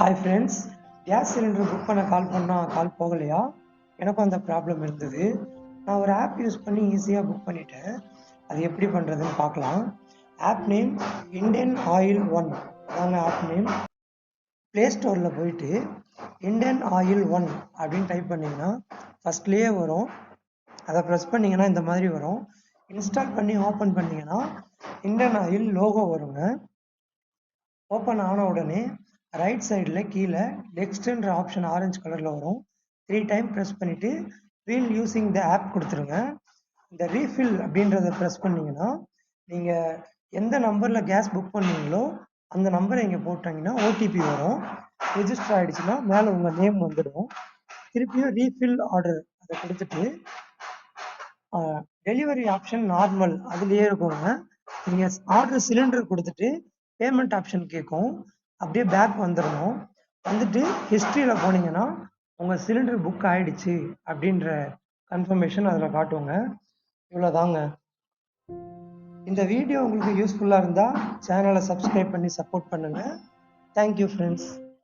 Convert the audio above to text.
Hi friends, gas cylinder book பண்ண கால் போகலையா? எனக்கும் அந்த ப்ராப்ளம் இருந்தது. நான் ஒரு ஆப் யூஸ் பண்ணி ஈஸியாக புக் பண்ணிட்டேன். அது எப்படி பண்ணுறதுன்னு பார்க்கலாம். App name Indian oil one, அதாங்க ஆப் நேம். ப்ளே ஸ்டோரில் போயிட்டு இண்டியன் ஆயில் ஒன் அப்படின்னு டைப் பண்ணிங்கன்னா ஃபஸ்ட்லேயே வரும். அதை ப்ரெஸ் பண்ணிங்கன்னா இந்த மாதிரி வரும். இன்ஸ்டால் பண்ணி ஓப்பன் பண்ணிங்கன்னா இண்டியன் ஆயில் லோகோ வருங்க. ஓப்பன் ஆன உடனே ரைட் சைடில் கீழே நெக்ஸ்ட்ன்ற ஆப்ஷன் ஆரஞ்சு கலரில் வரும். 3 டைம் ப்ரெஸ் பண்ணிவிட்டு வீல் யூஸிங் த ஆப் கொடுத்துருங்க. இந்த ரீஃபில் அப்படின்றத ப்ரெஸ் பண்ணிங்கன்னா நீங்கள் எந்த நம்பரில் கேஸ் புக் பண்ணீங்களோ அந்த நம்பரை இங்கே போட்டிங்கன்னா ஓடிபி வரும். ரெஜிஸ்டர் ஆகிடுச்சுன்னா மேலே உங்கள் நேம் வந்துடும். திருப்பியும் ரீஃபில் ஆர்டர் அதை கொடுத்துட்டு டெலிவரி ஆப்ஷன் நார்மல் அதுலேயே இருக்குங்க. நீங்கள் ஆர்டர் சிலிண்டர் கொடுத்துட்டு பேமெண்ட் ஆப்ஷன் கேட்கும். அப்படியே பேக் வந்துடணும். வந்துட்டு ஹிஸ்ட்ரியில் போனீங்கன்னா உங்கள் சிலிண்டர் புக் ஆகிடுச்சு அப்படின்ற கன்ஃபர்மேஷன் அதில் காட்டுவோங்க. இவ்வளோதாங்க. இந்த வீடியோ உங்களுக்கு யூஸ்ஃபுல்லாக இருந்தால் சேனலை சப்ஸ்கிரைப் பண்ணி சப்போர்ட் பண்ணுங்கள். Thank you friends.